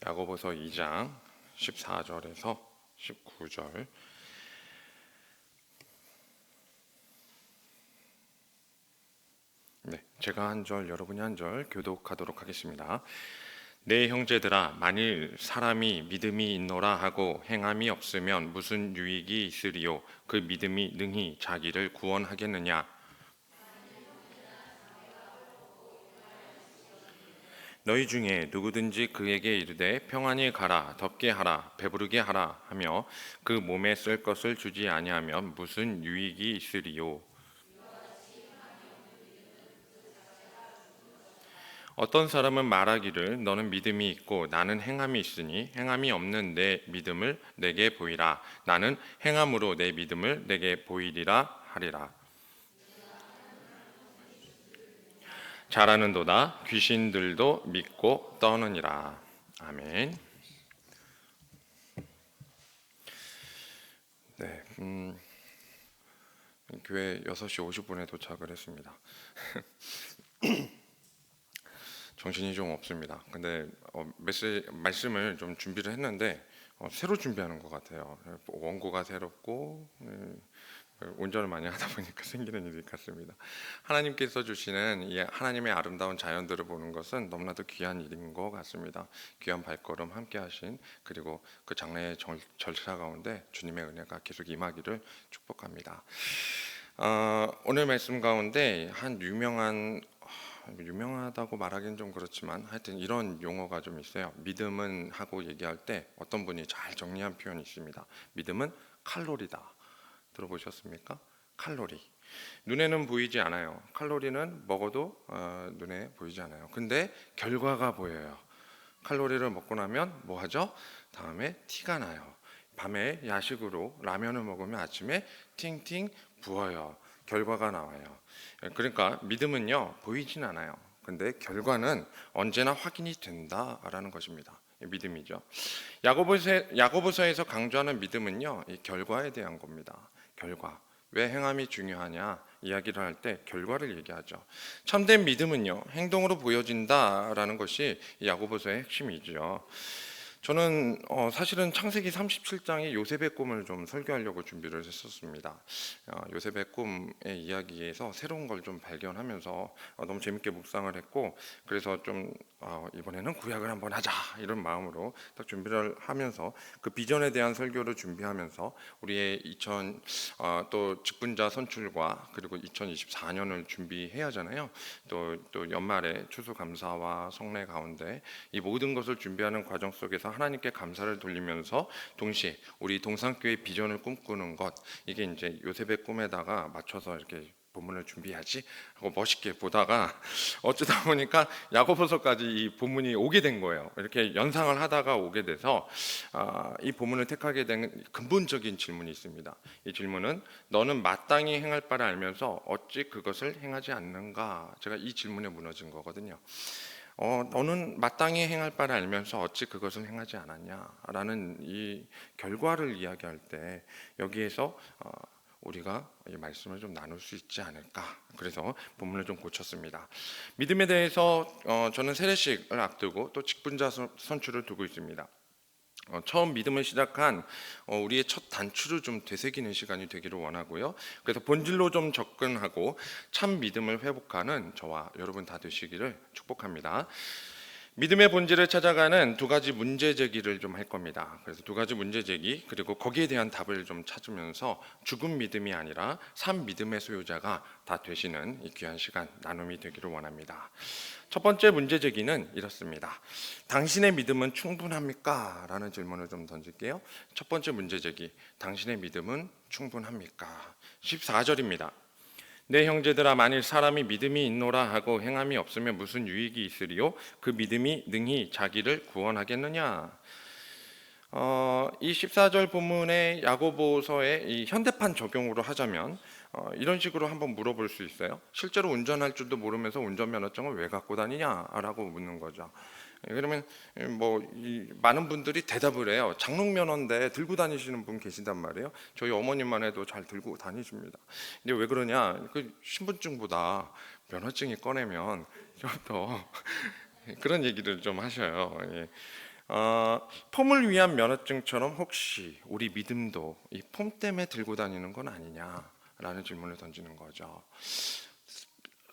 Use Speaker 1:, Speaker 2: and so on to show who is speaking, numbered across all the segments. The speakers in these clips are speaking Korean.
Speaker 1: 야고보서 2장 14절에서 19절. 제가 한 절, 여러분이 한 절 교독하도록 하겠습니다. 내 형제들아, 만일 사람이 믿음이 있노라 하고 행함이 없으면 무슨 유익이 있으리요? 그 믿음이 능히 자기를 구원하겠느냐? 너희 중에 누구든지 그에게 이르되 평안히 가라, 덥게 하라, 배부르게 하라 하며 그 몸에 쓸 것을 주지 아니하면 무슨 유익이 있으리요? 어떤 사람은 말하기를 너는 믿음이 있고 나는 행함이 있으니 행함이 없는 내 믿음을 내게 보이라. 나는 행함으로 내 믿음을 내게 보이리라 하리라. 잘하는도다 귀신들도 믿고 떠느니라. 아멘. 네, 교회 6시 50분에 도착을 했습니다. 정신이 좀 없습니다. 근데 말씀을 좀 준비를 했는데 새로 준비하는 것 같아요. 원고가 새롭고 운전을 많이 하다 보니까 생기는 일이 같습니다. 하나님께서 주시는 이 하나님의 아름다운 자연들을 보는 것은 너무나도 귀한 일인 것 같습니다. 귀한 발걸음 함께 하신, 그리고 그 장래의 절차 가운데 주님의 은혜가 계속 임하기를 축복합니다. 오늘 말씀 가운데 한 유명하다고 말하기는 좀 그렇지만 하여튼 이런 용어가 좀 있어요. 믿음은 하고 얘기할 때 어떤 분이 잘 정리한 표현이 있습니다. 믿음은 칼로리다. 들어보셨습니까? 칼로리. 눈에는 보이지 않아요. 칼로리는 먹어도 눈에 보이지 않아요. 근데 결과가 보여요. 칼로리를 먹고 나면 뭐 하죠? 다음에 티가 나요. 밤에 야식으로 라면을 먹으면 아침에 팅팅 부어요. 결과가 나와요. 그러니까 믿음은요, 보이진 않아요. 근데 결과는 언제나 확인이 된다라는 것입니다. 믿음이죠. 야고보서에서 강조하는 믿음은요, 이 결과에 대한 겁니다. 결과. 왜 행함이 중요하냐 이야기를 할 때 결과를 얘기하죠. 참된 믿음은요, 행동으로 보여진다라는 것이 야고보서의 핵심이죠. 저는 사실은 창세기 37장의 요셉의 꿈을 좀 설교하려고 준비를 했었습니다. 요셉의 꿈의 이야기에서 새로운 걸 좀 발견하면서 너무 재밌게 묵상을 했고, 그래서 좀 이번에는 구약을 한번 하자 이런 마음으로 딱 준비를 하면서 그 비전에 대한 설교를 준비하면서 우리의 또 직분자 선출과 그리고 2024년을 준비해야 하잖아요. 또 연말에 추수감사와 성례 가운데 이 모든 것을 준비하는 과정 속에서 하나님께 감사를 돌리면서 동시에 우리 동산교회 비전을 꿈꾸는 것, 이게 이제 요셉의 꿈에다가 맞춰서 이렇게 본문을 준비하지 하고 멋있게 보다가 어쩌다 보니까 야고보서까지 이 본문이 오게 된 거예요. 이렇게 연상을 하다가 오게 돼서 이 본문을 택하게 된 근본적인 질문이 있습니다. 이 질문은 너는 마땅히 행할 바를 알면서 어찌 그것을 행하지 않는가? 제가 이 질문에 무너진 거거든요. 너는 마땅히 행할 바를 알면서 어찌 그것을 행하지 않았냐라는 이 결과를 이야기할 때 여기에서 우리가 이 말씀을 좀 나눌 수 있지 않을까. 그래서 본문을 좀 고쳤습니다. 믿음에 대해서 저는 세례식을 앞두고 또 직분자 선출을 두고 있습니다. 처음 믿음을 시작한 우리의 첫 단추를 좀 되새기는 시간이 되기를 원하고요. 그래서 본질로 좀 접근하고 참 믿음을 회복하는 저와 여러분 다 되시기를 축복합니다. 믿음의 본질을 찾아가는 두 가지 문제 제기를 좀 할 겁니다. 그래서 두 가지 문제 제기, 그리고 거기에 대한 답을 좀 찾으면서 죽은 믿음이 아니라 산 믿음의 소유자가 다 되시는 이 귀한 시간 나눔이 되기를 원합니다. 첫 번째 문제 제기는 이렇습니다. 당신의 믿음은 충분합니까? 라는 질문을 좀 던질게요. 첫 번째 문제 제기, 당신의 믿음은 충분합니까? 14절입니다. 내 형제들아, 만일 사람이 믿음이 있노라 하고 행함이 없으면 무슨 유익이 있으리요? 그 믿음이 능히 자기를 구원하겠느냐? 이 14절 본문의 야고보서의 이 현대판 적용으로 하자면 이런 식으로 한번 물어볼 수 있어요. 실제로 운전할 줄도 모르면서 운전면허증을 왜 갖고 다니냐라고 묻는 거죠. 그러면 많은 분들이 대답을 해요. 장롱면허인데 들고 다니시는 분 계신단 말이에요. 저희 어머님만 해도 잘 들고 다니십니다. 근데 왜 그러냐? 그 신분증보다 면허증이 꺼내면 좀 더 그런 얘기를 좀 하셔요. 폼을 위한 면허증처럼 혹시 우리 믿음도 이 폼 때문에 들고 다니는 건 아니냐라는 질문을 던지는 거죠.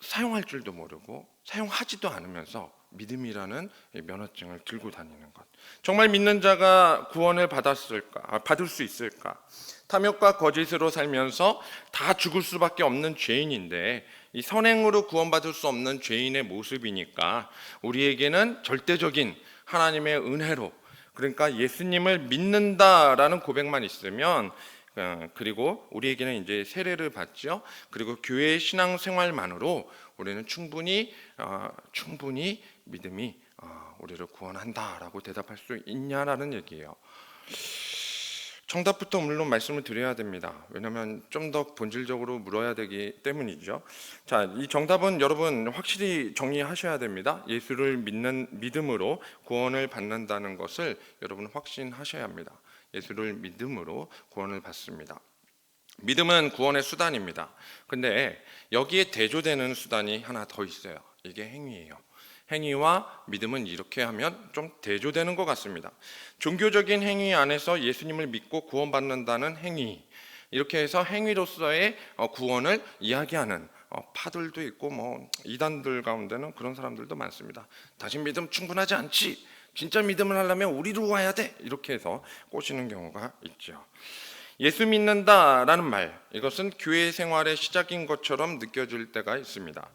Speaker 1: 사용할 줄도 모르고 사용하지도 않으면서 믿음이라는 이 면허증을 들고 다니는 것. 정말 믿는 자가 구원을 받을 수 있을까? 탐욕과 거짓으로 살면서 다 죽을 수밖에 없는 죄인인데 이 선행으로 구원받을 수 없는 죄인의 모습이니까 우리에게는 절대적인 하나님의 은혜로, 그러니까 예수님을 믿는다라는 고백만 있으면, 그리고 우리에게는 이제 세례를 받죠. 그리고 교회 신앙생활만으로 우리는 충분히 믿음이 우리를 구원한다라고 대답할 수 있냐라는 얘기예요. 정답부터 물론 말씀을 드려야 됩니다. 왜냐하면 좀 더 본질적으로 물어야 되기 때문이죠. 자, 이 정답은 여러분 확실히 정리하셔야 됩니다. 예수를 믿는 믿음으로 구원을 받는다는 것을 여러분 확신하셔야 합니다. 예수를 믿음으로 구원을 받습니다. 믿음은 구원의 수단입니다. 근데 여기에 대조되는 수단이 하나 더 있어요. 이게 행위예요. 행위와 믿음은 이렇게 하면 좀 대조되는 것 같습니다. 종교적인 행위 안에서 예수님을 믿고 구원받는다는 행위, 이렇게 해서 행위로서의 구원을 이야기하는 파들도 있고 이단들 가운데는 그런 사람들도 많습니다. 다시 믿음 충분하지 않지, 진짜 믿음을 하려면 우리로 와야 돼, 이렇게 해서 꼬시는 경우가 있죠. 예수 믿는다라는 말, 이것은 교회 생활의 시작인 것처럼 느껴질 때가 있습니다.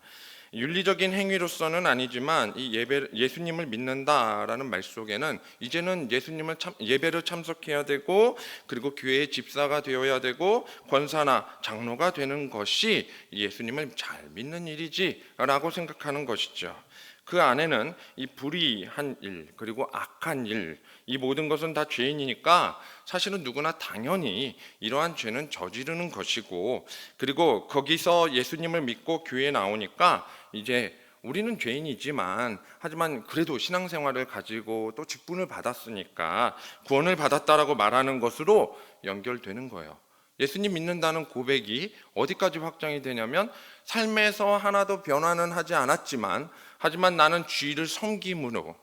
Speaker 1: 윤리적인 행위로서는 아니지만 이 예수님을 믿는다라는 말 속에는 이제는 예배를 참석해야 되고, 그리고 교회의 집사가 되어야 되고, 권사나 장로가 되는 것이 예수님을 잘 믿는 일이지라고 생각하는 것이죠. 그 안에는 이 불의한 일, 그리고 악한 일, 이 모든 것은 다 죄인이니까 사실은 누구나 당연히 이러한 죄는 저지르는 것이고, 그리고 거기서 예수님을 믿고 교회에 나오니까 이제 우리는 죄인이지만 하지만 그래도 신앙생활을 가지고 또 직분을 받았으니까 구원을 받았다라고 말하는 것으로 연결되는 거예요. 예수님 믿는다는 고백이 어디까지 확장이 되냐면, 삶에서 하나도 변화는 하지 않았지만 하지만 나는 주의를 섬김으로,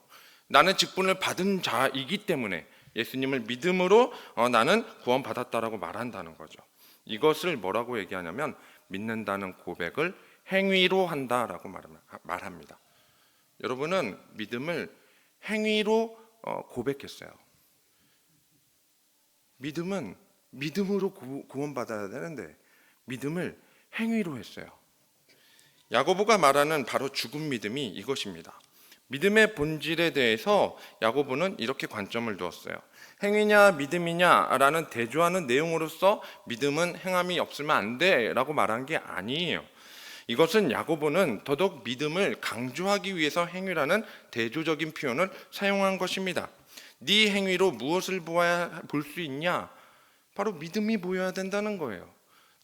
Speaker 1: 나는 직분을 받은 자이기 때문에 예수님을 믿음으로 나는 구원받았다라고 말한다는 거죠. 이것을 뭐라고 얘기하냐면, 믿는다는 고백을 행위로 한다라고 말합니다. 여러분은 믿음을 행위로 고백했어요. 믿음은 믿음으로 구원받아야 되는데 믿음을 행위로 했어요. 야고보가 말하는 바로 죽은 믿음이 이것입니다. 믿음의 본질에 대해서 야고보는 이렇게 관점을 두었어요. 행위냐 믿음이냐라는 대조하는 내용으로서 믿음은 행함이 없으면 안 돼라고 말한 게 아니에요. 이것은 야고보는 더더욱 믿음을 강조하기 위해서 행위라는 대조적인 표현을 사용한 것입니다. 네 행위로 무엇을 볼 수 있냐? 바로 믿음이 보여야 된다는 거예요.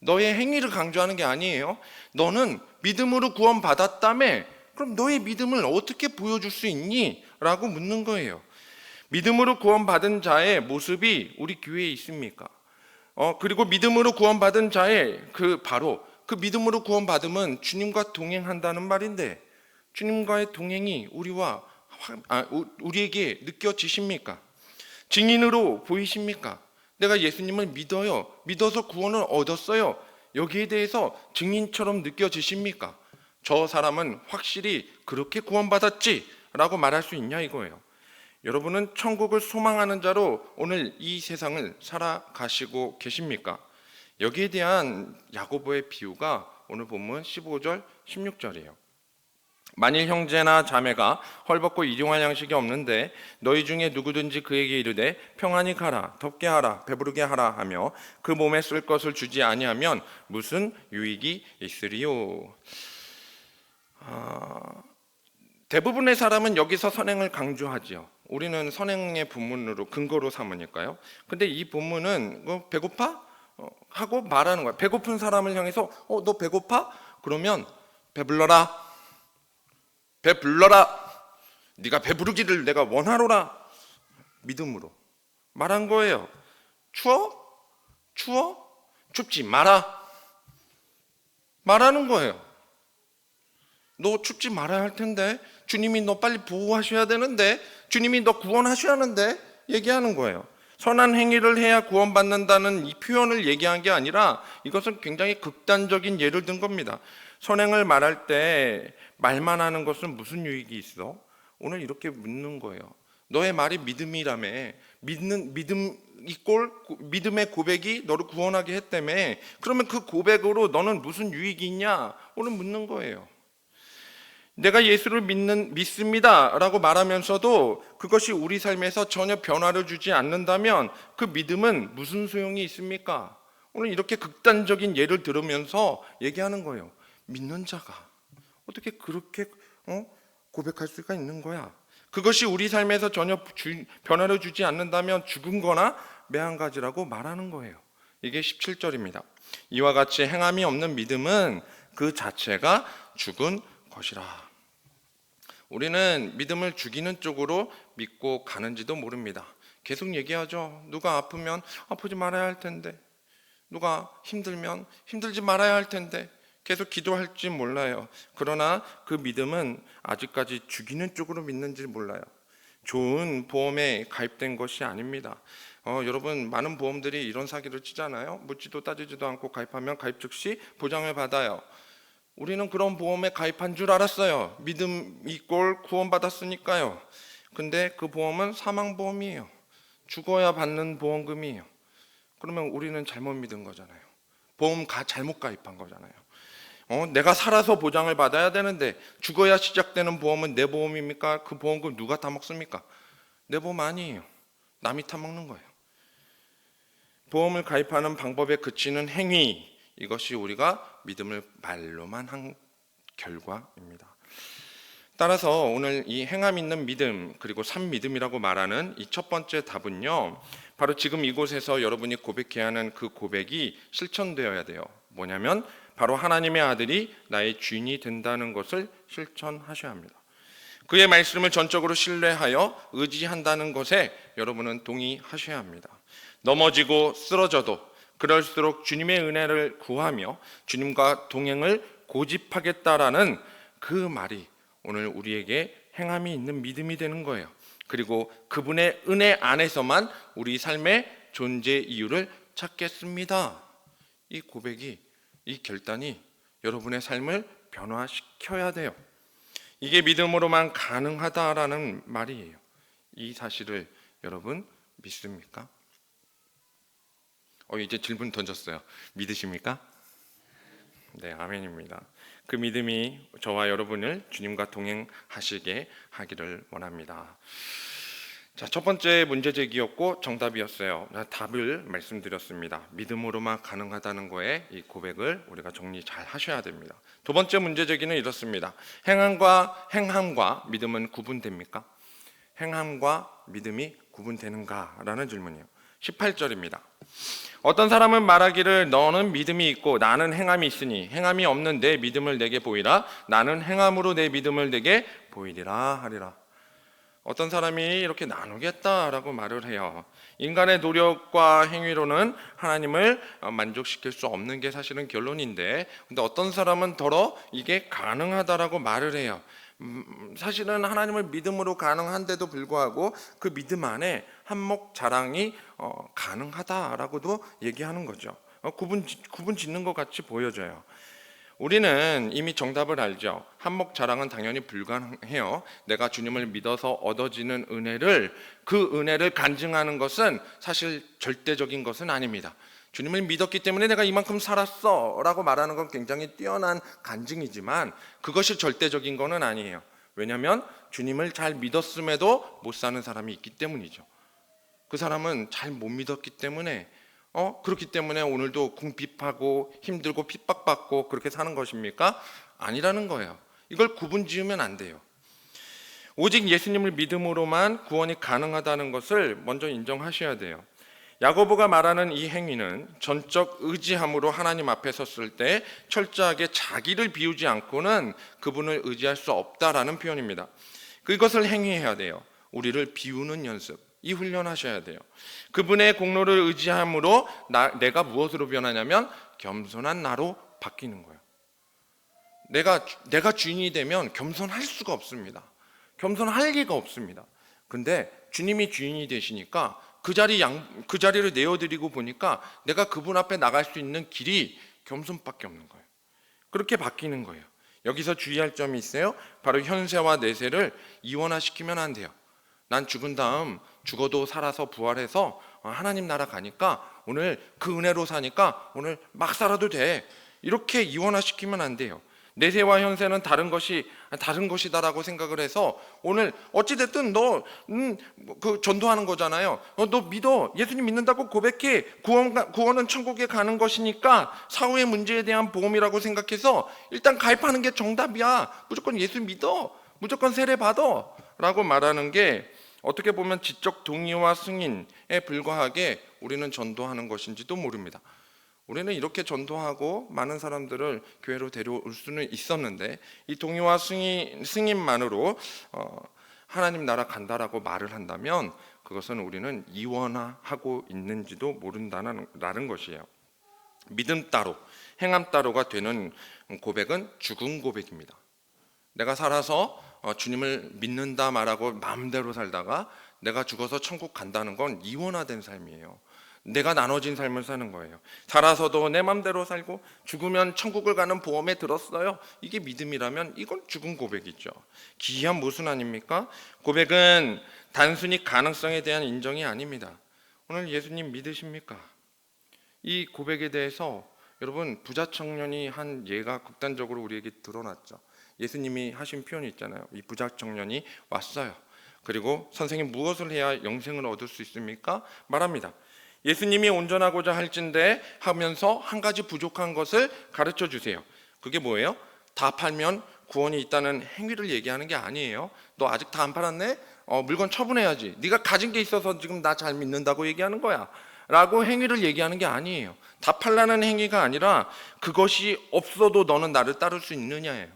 Speaker 1: 너의 행위를 강조하는 게 아니에요. 너는 믿음으로 구원받았다며, 그럼 너의 믿음을 어떻게 보여줄 수 있니? 라고 묻는 거예요. 믿음으로 구원받은 자의 모습이 우리 교회에 있습니까? 그리고 믿음으로 구원받은 자의 바로 그 믿음으로 구원받으면 주님과 동행한다는 말인데, 주님과의 동행이 우리에게 느껴지십니까? 증인으로 보이십니까? 내가 예수님을 믿어요. 믿어서 구원을 얻었어요. 여기에 대해서 증인처럼 느껴지십니까? 저 사람은 확실히 그렇게 구원받았지라고 말할 수 있냐 이거예요. 여러분은 천국을 소망하는 자로 오늘 이 세상을 살아가시고 계십니까? 여기에 대한 야고보의 비유가 오늘 본문 15절, 16절이에요. 만일 형제나 자매가 헐벗고 일용할 양식이 없는데 너희 중에 누구든지 그에게 이르되 평안히 가라, 덥게 하라, 배부르게 하라 하며 그 몸에 쓸 것을 주지 아니하면 무슨 유익이 있으리요. 대부분의 사람은 여기서 선행을 강조하지요. 우리는 선행의 본문으로 근거로 삼으니까요. 근데 이 본문은 배고파? 하고 말하는 거야. 배고픈 사람을 향해서 너 배고파? 그러면 배불러라. 배불러라. 네가 배부르기를 내가 원하노라. 믿음으로 말한 거예요. 추워? 춥지 마라. 말하는 거예요. 너 죽지 말아야 할 텐데, 주님이 너 빨리 보호하셔야 되는데, 주님이 너 구원하셔야 하는데 얘기하는 거예요. 선한 행위를 해야 구원받는다는 이 표현을 얘기한 게 아니라 이것은 굉장히 극단적인 예를 든 겁니다. 선행을 말할 때 말만 하는 것은 무슨 유익이 있어? 오늘 이렇게 묻는 거예요. 너의 말이 믿음이라며, 믿음의 고백이 너를 구원하게 했다며, 그러면 그 고백으로 너는 무슨 유익이 있냐? 오늘 묻는 거예요. 내가 예수를 믿습니다 라고 말하면서도 그것이 우리 삶에서 전혀 변화를 주지 않는다면 그 믿음은 무슨 소용이 있습니까? 오늘 이렇게 극단적인 예를 들으면서 얘기하는 거예요. 믿는 자가 어떻게 그렇게 고백할 수가 있는 거야? 그것이 우리 삶에서 전혀 변화를 주지 않는다면 죽은 거나 매한가지라고 말하는 거예요. 이게 17절입니다. 이와 같이 행함이 없는 믿음은 그 자체가 죽은 것이라. 우리는 믿음을 죽이는 쪽으로 믿고 가는지도 모릅니다. 계속 얘기하죠. 누가 아프면 아프지 말아야 할 텐데, 누가 힘들면 힘들지 말아야 할 텐데 계속 기도할지 몰라요. 그러나 그 믿음은 아직까지 죽이는 쪽으로 믿는지 몰라요. 좋은 보험에 가입된 것이 아닙니다. 여러분, 많은 보험들이 이런 사기를 치잖아요. 묻지도 따지지도 않고 가입하면 가입 즉시 보장을 받아요. 우리는 그런 보험에 가입한 줄 알았어요. 믿음 이꼴 구원받았으니까요. 근데 그 보험은 사망보험이에요. 죽어야 받는 보험금이에요. 그러면 우리는 잘못 믿은 거잖아요. 보험 잘못 가입한 거잖아요. 내가 살아서 보장을 받아야 되는데 죽어야 시작되는 보험은 내 보험입니까? 그 보험금 누가 타먹습니까? 내 보험 아니에요. 남이 타먹는 거예요. 보험을 가입하는 방법에 그치는 행위, 이것이 우리가 믿음을 말로만 한 결과입니다. 따라서 오늘 이 행함 있는 믿음, 그리고 산 믿음이라고 말하는 이 첫 번째 답은요, 바로 지금 이곳에서 여러분이 고백해야 하는 그 고백이 실천되어야 돼요. 뭐냐면 바로 하나님의 아들이 나의 주인이 된다는 것을 실천하셔야 합니다. 그의 말씀을 전적으로 신뢰하여 의지한다는 것에 여러분은 동의하셔야 합니다. 넘어지고 쓰러져도 그럴수록 주님의 은혜를 구하며 주님과 동행을 고집하겠다라는 그 말이 오늘 우리에게 행함이 있는 믿음이 되는 거예요. 그리고 그분의 은혜 안에서만 우리 삶의 존재 이유를 찾겠습니다. 이 고백이, 이 결단이 여러분의 삶을 변화시켜야 돼요. 이게 믿음으로만 가능하다라는 말이에요. 이 사실을 여러분 믿습니까? 이제 질문 던졌어요. 믿으십니까? 네, 아멘입니다. 그 믿음이 저와 여러분을 주님과 동행하시게 하기를 원합니다. 자, 첫 번째 문제 제기였고 정답이었어요. 답을 말씀드렸습니다. 믿음으로만 가능하다는 거에 이 고백을 우리가 정리 잘 하셔야 됩니다. 두 번째 문제 제기는 이렇습니다. 행함과 믿음은 구분됩니까? 행함과 믿음이 구분되는가라는 질문이에요. 18절입니다. 어떤 사람은 말하기를 너는 믿음이 있고 나는 행함이 있으니 행함이 없는 내 믿음을 내게 보이라. 나는 행함으로 내 믿음을 내게 보이리라 하리라. 어떤 사람이 이렇게 나누겠다라고 말을 해요. 인간의 노력과 행위로는 하나님을 만족시킬 수 없는 게 사실은 결론인데, 근데 어떤 사람은 더러 이게 가능하다라고 말을 해요. 사실은 하나님을 믿음으로 가능한데도 불구하고 그 믿음 안에 한몫 자랑이 가능하다라고도 얘기하는 거죠. 구분 짓는 것 같이 보여져요. 우리는 이미 정답을 알죠. 한몫 자랑은 당연히 불가능해요. 내가 주님을 믿어서 얻어지는 그 은혜를 간증하는 것은 사실 절대적인 것은 아닙니다. 주님을 믿었기 때문에 내가 이만큼 살았어 라고 말하는 건 굉장히 뛰어난 간증이지만 그것이 절대적인 것은 아니에요. 왜냐하면 주님을 잘 믿었음에도 못 사는 사람이 있기 때문이죠. 그 사람은 잘 못 믿었기 때문에 그렇기 때문에 오늘도 궁핍하고 힘들고 핍박받고 그렇게 사는 것입니까? 아니라는 거예요. 이걸 구분 지으면 안 돼요. 오직 예수님을 믿음으로만 구원이 가능하다는 것을 먼저 인정하셔야 돼요. 야고보가 말하는 이 행위는 전적 의지함으로 하나님 앞에 섰을 때 철저하게 자기를 비우지 않고는 그분을 의지할 수 없다라는 표현입니다. 그것을 행위해야 돼요. 우리를 비우는 연습, 이 훈련하셔야 돼요. 그분의 공로를 의지함으로 내가 무엇으로 변하냐면 겸손한 나로 바뀌는 거예요. 내가 주인이 되면 겸손할 수가 없습니다. 겸손할 리가 없습니다. 근데 주님이 주인이 되시니까 그 자리를 내어드리고 보니까 내가 그분 앞에 나갈 수 있는 길이 겸손밖에 없는 거예요. 그렇게 바뀌는 거예요. 여기서 주의할 점이 있어요. 바로 현세와 내세를 이원화시키면 안 돼요. 난 죽은 다음 죽어도 살아서 부활해서 하나님 나라 가니까 오늘 그 은혜로 사니까 오늘 막 살아도 돼. 이렇게 이원화시키면 안 돼요. 내세와 현세는 다른 것이다라고 생각을 해서 오늘 어찌됐든 너 전도하는 거잖아요. 너 믿어. 예수님 믿는다고 고백해. 구원은 천국에 가는 것이니까 사후의 문제에 대한 보험이라고 생각해서 일단 가입하는 게 정답이야. 무조건 예수 믿어. 무조건 세례 받아. 라고 말하는 게 어떻게 보면 지적 동의와 승인에 불과하게 우리는 전도하는 것인지도 모릅니다. 우리는 이렇게 전도하고 많은 사람들을 교회로 데려올 수는 있었는데 이 동의와 승인만으로 하나님 나라 간다라고 말을 한다면 그것은 우리는 이원화하고 있는지도 모른다는 것이에요. 믿음 따로, 행함 따로가 되는 고백은 죽은 고백입니다. 내가 살아서 주님을 믿는다 말하고 마음대로 살다가 내가 죽어서 천국 간다는 건 이원화된 삶이에요. 내가 나눠진 삶을 사는 거예요. 살아서도 내 맘대로 살고 죽으면 천국을 가는 보험에 들었어요. 이게 믿음이라면 이건 죽은 고백이죠. 기이한 모순 아닙니까? 고백은 단순히 가능성에 대한 인정이 아닙니다. 오늘 예수님 믿으십니까? 이 고백에 대해서 여러분 부자 청년이 한 예가 극단적으로 우리에게 드러났죠. 예수님이 하신 표현이 있잖아요. 이 부자 청년이 왔어요. 그리고 선생님 무엇을 해야 영생을 얻을 수 있습니까? 말합니다. 예수님이 온전하고자 할진대 하면서 한 가지 부족한 것을 가르쳐 주세요. 그게 뭐예요? 다 팔면 구원이 있다는 행위를 얘기하는 게 아니에요. 너 아직 다 안 팔았네? 물건 처분해야지. 네가 가진 게 있어서 지금 나 잘 믿는다고 얘기하는 거야. 라고 행위를 얘기하는 게 아니에요. 다 팔라는 행위가 아니라 그것이 없어도 너는 나를 따를 수 있느냐예요.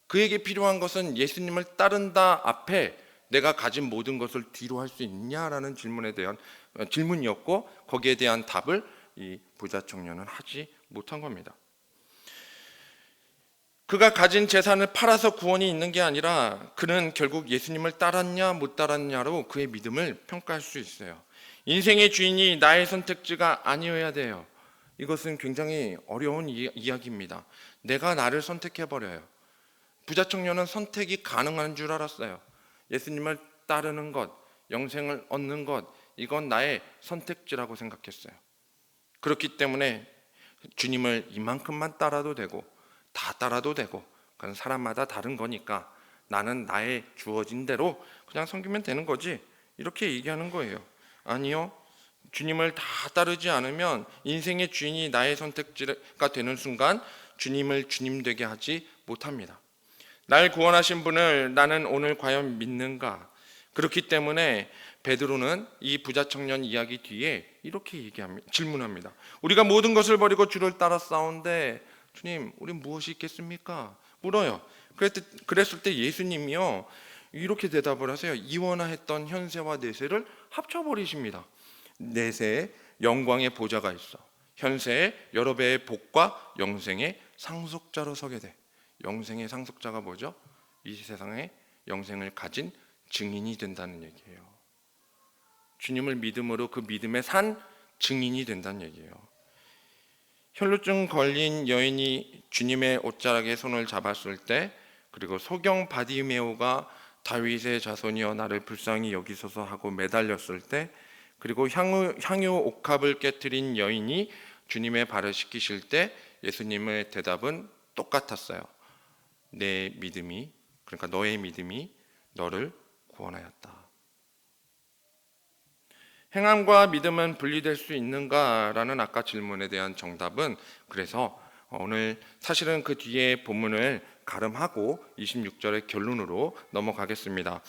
Speaker 1: 그에게 필요한 것은 예수님을 따른다 앞에 내가 가진 모든 것을 뒤로 할 수 있냐라는 질문에 대한 질문이었고 거기에 대한 답을 이 부자 청년은 하지 못한 겁니다. 그가 가진 재산을 팔아서 구원이 있는 게 아니라 그는 결국 예수님을 따랐냐 못 따랐냐로 그의 믿음을 평가할 수 있어요. 인생의 주인이 나의 선택지가 아니어야 돼요. 이것은 굉장히 어려운 이야기입니다. 내가 나를 선택해버려요. 부자 청년은 선택이 가능한 줄 알았어요. 예수님을 따르는 것, 영생을 얻는 것, 이건 나의 선택지라고 생각했어요. 그렇기 때문에 주님을 이만큼만 따라도 되고 다 따라도 되고 그건 사람마다 다른 거니까 나는 나의 주어진 대로 그냥 섬기면 되는 거지 이렇게 얘기하는 거예요. 아니요. 주님을 다 따르지 않으면 인생의 주인이 나의 선택지가 되는 순간 주님을 주님 되게 하지 못합니다. 날 구원하신 분을 나는 오늘 과연 믿는가? 그렇기 때문에 베드로는 이 부자 청년 이야기 뒤에 이렇게 질문합니다. 우리가 모든 것을 버리고 주를 따라 싸운데 주님, 우린 무엇이 있겠습니까? 물어요. 그랬을 때 예수님이요 이렇게 대답을 하세요. 이원화했던 현세와 내세를 합쳐버리십니다. 내세에 영광의 보좌가 있어. 현세에 여러 배의 복과 영생의 상속자로 서게 돼. 영생의 상속자가 뭐죠? 이 세상에 영생을 가진 증인이 된다는 얘기예요. 주님을 믿음으로 그 믿음에 산 증인이 된다는 얘기예요. 혈루증 걸린 여인이 주님의 옷자락에 손을 잡았을 때 그리고 소경 바디메오가 다윗의 자손이여 나를 불쌍히 여기소서 하고 매달렸을 때 그리고 향유 옥합을 깨뜨린 여인이 주님의 발을 씻기실 때 예수님의 대답은 똑같았어요. 내 믿음이 그러니까 너의 믿음이 너를 구원하였다. 행함과 믿음은 분리될 수 있는가라는 아까 질문에 대한 정답은 그래서 오늘 사실은 그 뒤에 본문을 가름하고 26절의 결론으로 넘어가겠습니다.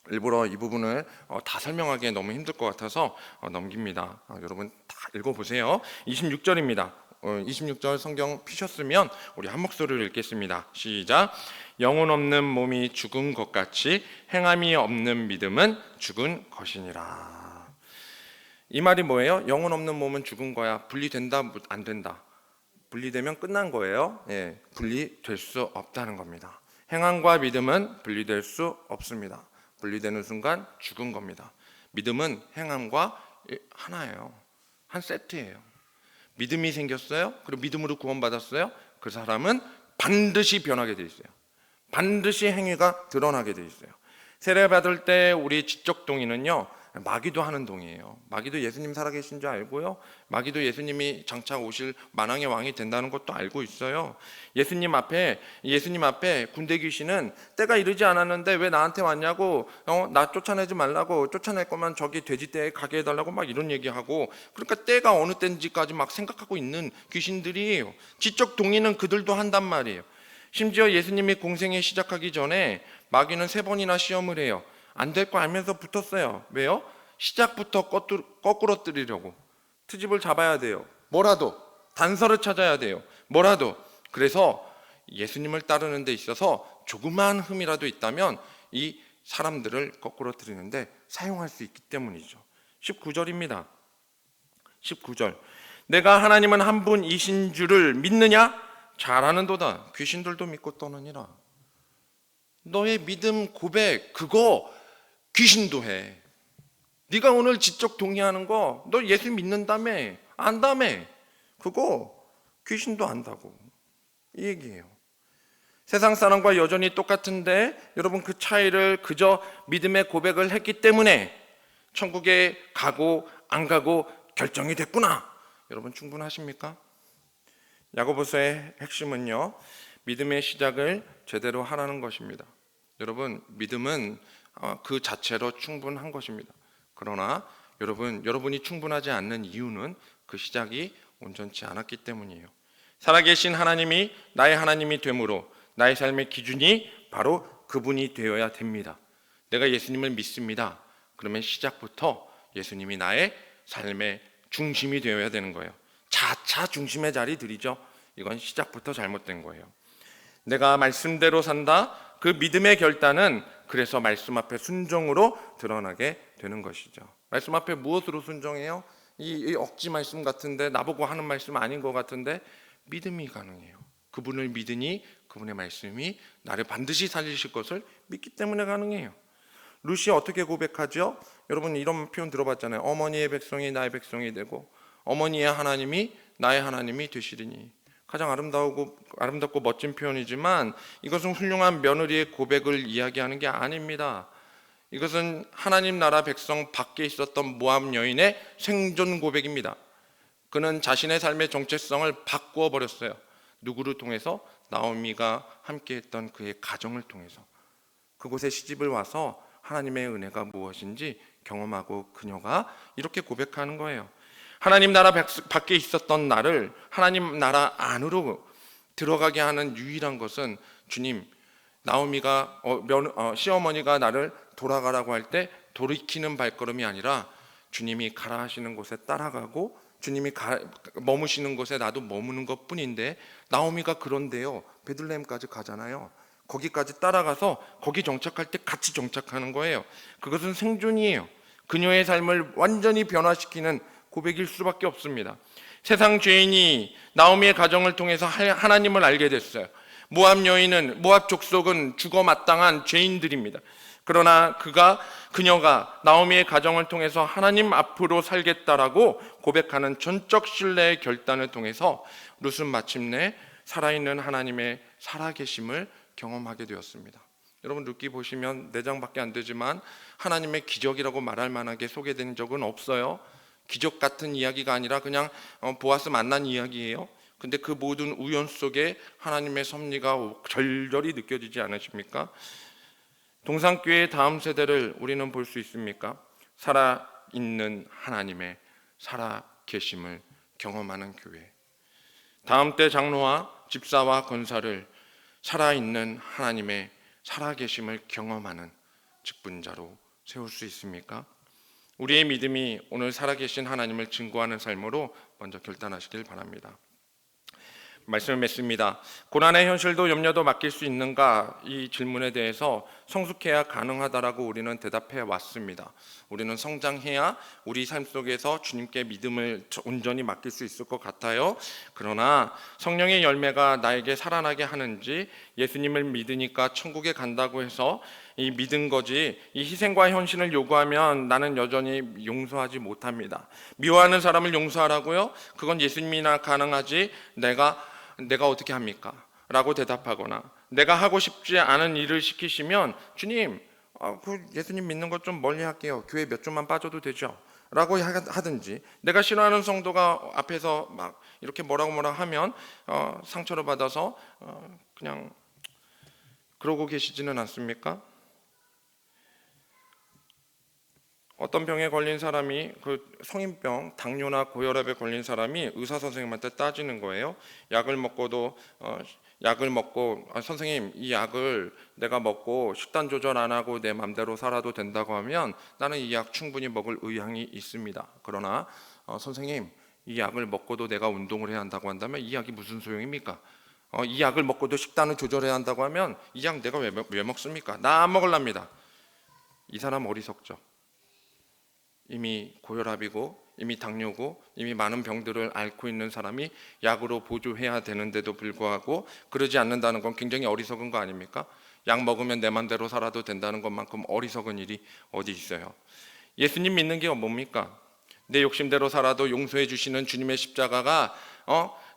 Speaker 1: 일부러 이 부분을 다 설명하기에 너무 힘들 것 같아서 넘깁니다. 여러분 다 읽어보세요. 26절입니다. 26절 성경 피셨으면 우리 한 목소리를 읽겠습니다. 시작. 영혼 없는 몸이 죽은 것 같이 행함이 없는 믿음은 죽은 것이니라. 이 말이 뭐예요? 영혼 없는 몸은 죽은 거야. 분리된다 안 된다? 분리되면 끝난 거예요. 분리될 수 없다는 겁니다. 행함과 믿음은 분리될 수 없습니다. 분리되는 순간 죽은 겁니다. 믿음은 행함과 하나예요. 한 세트예요. 믿음이 생겼어요. 그리고 믿음으로 구원받았어요. 그 사람은 반드시 변하게 돼 있어요. 반드시 행위가 드러나게 돼 있어요. 세례받을 때 우리 지적 동의는요, 마귀도 하는 동의예요. 마귀도 예수님 살아계신 줄 알고요, 마귀도 예수님이 장차 오실 만왕의 왕이 된다는 것도 알고 있어요. 예수님 앞에 군대 귀신은 때가 이르지 않았는데 왜 나한테 왔냐고, 나 쫓아내지 말라고, 쫓아낼 거면 저기 돼지떼에 가게 해달라고 막 이런 얘기하고, 그러니까 때가 어느 때인지까지 막 생각하고 있는 귀신들이에요. 지적 동의는 그들도 한단 말이에요. 심지어 예수님이 공생에 시작하기 전에 마귀는 3번이나 시험을 해요. 안 될 거 알면서 붙었어요. 왜요? 시작부터 거꾸로 뜨리려고. 트집을 잡아야 돼요. 뭐라도 단서를 찾아야 돼요. 뭐라도. 그래서 예수님을 따르는 데 있어서 조그마한 흠이라도 있다면 이 사람들을 거꾸로 뜨리는데 사용할 수 있기 때문이죠. 19절입니다. 19절. 내가 하나님은 한 분이신 줄을 믿느냐? 잘하는도다. 귀신들도 믿고 떠느니라. 너의 믿음 고백 그거 귀신도 해. 네가 오늘 지적 동의하는 거 너 예수 믿는다며 안다며 그거 귀신도 안다고 이 얘기예요. 세상 사람과 여전히 똑같은데 여러분 그 차이를 그저 믿음의 고백을 했기 때문에 천국에 가고 안 가고 결정이 됐구나. 여러분 충분하십니까? 야고보서의 핵심은요, 믿음의 시작을 제대로 하라는 것입니다. 여러분 믿음은 그 자체로 충분한 것입니다. 그러나 여러분이 충분하지 않는 이유는 그 시작이 온전치 않았기 때문이에요. 살아계신 하나님이 나의 하나님이 되므로 나의 삶의 기준이 바로 그분이 되어야 됩니다. 내가 예수님을 믿습니다. 그러면 시작부터 예수님이 나의 삶의 중심이 되어야 되는 거예요. 자차 중심의 자리들이죠. 이건 시작부터 잘못된 거예요. 내가 말씀대로 산다. 그 믿음의 결단은 그래서 말씀 앞에 순종으로 드러나게 되는 것이죠. 말씀 앞에 무엇으로 순종해요? 이 억지 말씀 같은데 나보고 하는 말씀 아닌 것 같은데 믿음이 가능해요. 그분을 믿으니 그분의 말씀이 나를 반드시 살리실 것을 믿기 때문에 가능해요. 루시 어떻게 고백하죠? 여러분 이런 표현 들어봤잖아요. 어머니의 백성이 나의 백성이 되고 어머니의 하나님이 나의 하나님이 되시리니. 가장 아름답고 멋진 표현이지만 이것은 훌륭한 며느리의 고백을 이야기하는 게 아닙니다. 이것은 하나님 나라 백성 밖에 있었던 모압 여인의 생존 고백입니다. 그는 자신의 삶의 정체성을 바꾸어 버렸어요. 누구를 통해서? 나오미가 함께했던 그의 가정을 통해서. 그곳에 시집을 와서 하나님의 은혜가 무엇인지 경험하고 그녀가 이렇게 고백하는 거예요. 하나님 나라 밖에 있었던 나를 하나님 나라 안으로 들어가게 하는 유일한 것은 주님, 나오미가 시어머니가 나를 돌아가라고 할 때 돌이키는 발걸음이 아니라 주님이 가라 하시는 곳에 따라가고 주님이 머무시는 곳에 나도 머무는 것뿐인데 나오미가 그런데요. 베들레헴까지 가잖아요. 거기까지 따라가서 거기 정착할 때 같이 정착하는 거예요. 그것은 생존이에요. 그녀의 삶을 완전히 변화시키는 고백일 수밖에 없습니다. 세상 죄인이 나오미의 가정을 통해서 하나님을 알게 됐어요. 모압 여인은 모압 족속은 죽어 마땅한 죄인들입니다. 그러나 그녀가 나오미의 가정을 통해서 하나님 앞으로 살겠다라고 고백하는 전적 신뢰의 결단을 통해서 룻은 마침내 살아있는 하나님의 살아계심을 경험하게 되었습니다. 여러분 룻기 보시면 4장밖에 안 되지만 하나님의 기적이라고 말할 만하게 소개된 적은 없어요. 기적 같은 이야기가 아니라 그냥 보아스 만난 이야기예요. 근데 그 모든 우연 속에 하나님의 섭리가 절절히 느껴지지 않으십니까? 동산교회의 다음 세대를 우리는 볼 수 있습니까? 살아있는 하나님의 살아계심을 경험하는 교회. 다음 때 장로와 집사와 권사를 살아있는 하나님의 살아계심을 경험하는 직분자로 세울 수 있습니까? 우리의 믿음이 오늘 살아계신 하나님을 증거하는 삶으로 먼저 결단하시길 바랍니다. 말씀을 맺습니다. 고난의 현실도 염려도 맡길 수 있는가? 이 질문에 대해서 성숙해야 가능하다라고 우리는 대답해 왔습니다. 우리는 성장해야 우리 삶 속에서 주님께 믿음을 온전히 맡길 수 있을 것 같아요. 그러나 성령의 열매가 나에게 살아나게 하는지, 예수님을 믿으니까 천국에 간다고 해서 이 믿은 거지 이 희생과 헌신을 요구하면 나는 여전히 용서하지 못합니다. 미워하는 사람을 용서하라고요? 그건 예수님이나 가능하지 내가 어떻게 합니까? 라고 대답하거나, 내가 하고 싶지 않은 일을 시키시면 주님, 그 예수님 믿는 것 좀 멀리 할게요. 교회 몇 주만 빠져도 되죠? 라고 하든지, 내가 싫어하는 성도가 앞에서 막 이렇게 뭐라고 하면 상처를 받아서 그냥 그러고 계시지는 않습니까? 어떤 병에 걸린 사람이, 그 성인병, 당뇨나 고혈압에 걸린 사람이 의사 선생님한테 따지는 거예요. 약을 먹고 선생님, 이 약을 내가 먹고 식단 조절 안 하고 내 맘대로 살아도 된다고 하면 나는 이 약 충분히 먹을 의향이 있습니다. 그러나 선생님, 이 약을 먹고도 내가 운동을 해야 한다고 한다면 이 약이 무슨 소용입니까? 이 약을 먹고도 식단을 조절해야 한다고 하면 이 약 내가 왜 먹습니까? 나 안 먹을랍니다. 이 사람 어리석죠. 이미 고혈압이고 이미 당뇨고 이미 많은 병들을 앓고 있는 사람이 약으로 보조해야 되는데도 불구하고 그러지 않는다는 건 굉장히 어리석은 거 아닙니까? 약 먹으면 내 맘대로 살아도 된다는 것만큼 어리석은 일이 어디 있어요? 예수님 믿는 게 뭡니까? 내 욕심대로 살아도 용서해 주시는 주님의 십자가가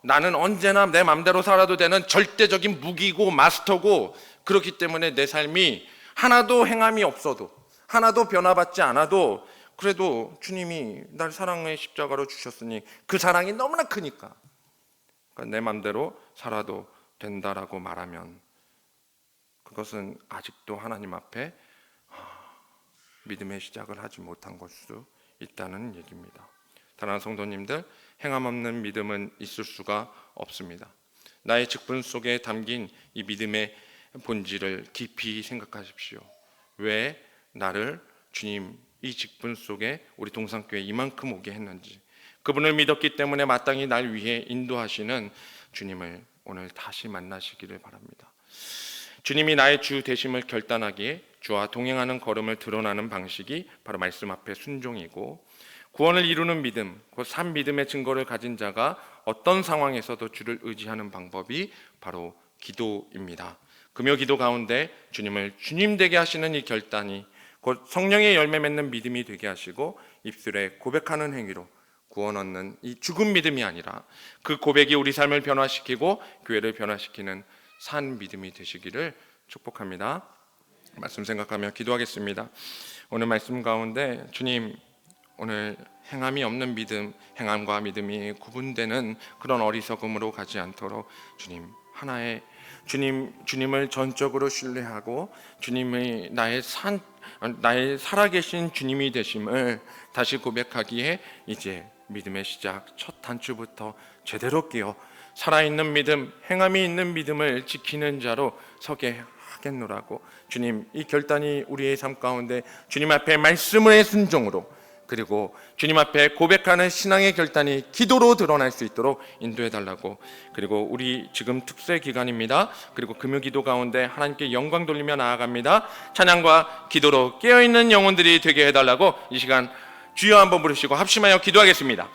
Speaker 1: 나는 언제나 내 맘대로 살아도 되는 절대적인 무기고 마스터고, 그렇기 때문에 내 삶이 하나도 행함이 없어도, 하나도 변화받지 않아도 그래도 주님이 날 사랑의 십자가로 주셨으니 그 사랑이 너무나 크니까 내 맘대로 살아도 된다라고 말하면 그것은 아직도 하나님 앞에 믿음의 시작을 하지 못한 걸 수 있다는 얘기입니다. 사랑하는 성도님들, 행함 없는 믿음은 있을 수가 없습니다. 나의 직분 속에 담긴 이 믿음의 본질을 깊이 생각하십시오. 왜 나를 주님 이 직분 속에 우리 동산교회 이만큼 오게 했는지, 그분을 믿었기 때문에 마땅히 날 위해 인도하시는 주님을 오늘 다시 만나시기를 바랍니다. 주님이 나의 주 되심을 결단하기에 주와 동행하는 걸음을 드러나는 방식이 바로 말씀 앞에 순종이고, 구원을 이루는 믿음, 그 산 믿음의 증거를 가진 자가 어떤 상황에서도 주를 의지하는 방법이 바로 기도입니다. 금요 기도 가운데 주님을 주님 되게 하시는 이 결단이 곧 성령의 열매 맺는 믿음이 되게 하시고, 입술에 고백하는 행위로 구원 얻는 이 죽은 믿음이 아니라 그 고백이 우리 삶을 변화시키고 교회를 변화시키는 산 믿음이 되시기를 축복합니다. 말씀 생각하며 기도하겠습니다. 오늘 말씀 가운데 주님, 오늘 행함이 없는 믿음, 행함과 믿음이 구분되는 그런 어리석음으로 가지 않도록 주님 하나의 주님을 전적으로 신뢰하고 주님의 나의 살아계신 주님이 되심을 다시 고백하기에 이제 믿음의 시작 첫 단추부터 제대로 끼어 살아있는 믿음, 행함이 있는 믿음을 지키는 자로 서게 하겠노라고, 주님 이 결단이 우리의 삶 가운데 주님 앞에 말씀의 순종으로, 그리고 주님 앞에 고백하는 신앙의 결단이 기도로 드러날 수 있도록 인도해 달라고, 그리고 우리 지금 특세 기간입니다. 그리고 금요기도 가운데 하나님께 영광 돌리며 나아갑니다. 찬양과 기도로 깨어있는 영혼들이 되게 해달라고 이 시간 주여 한번 부르시고 합심하여 기도하겠습니다.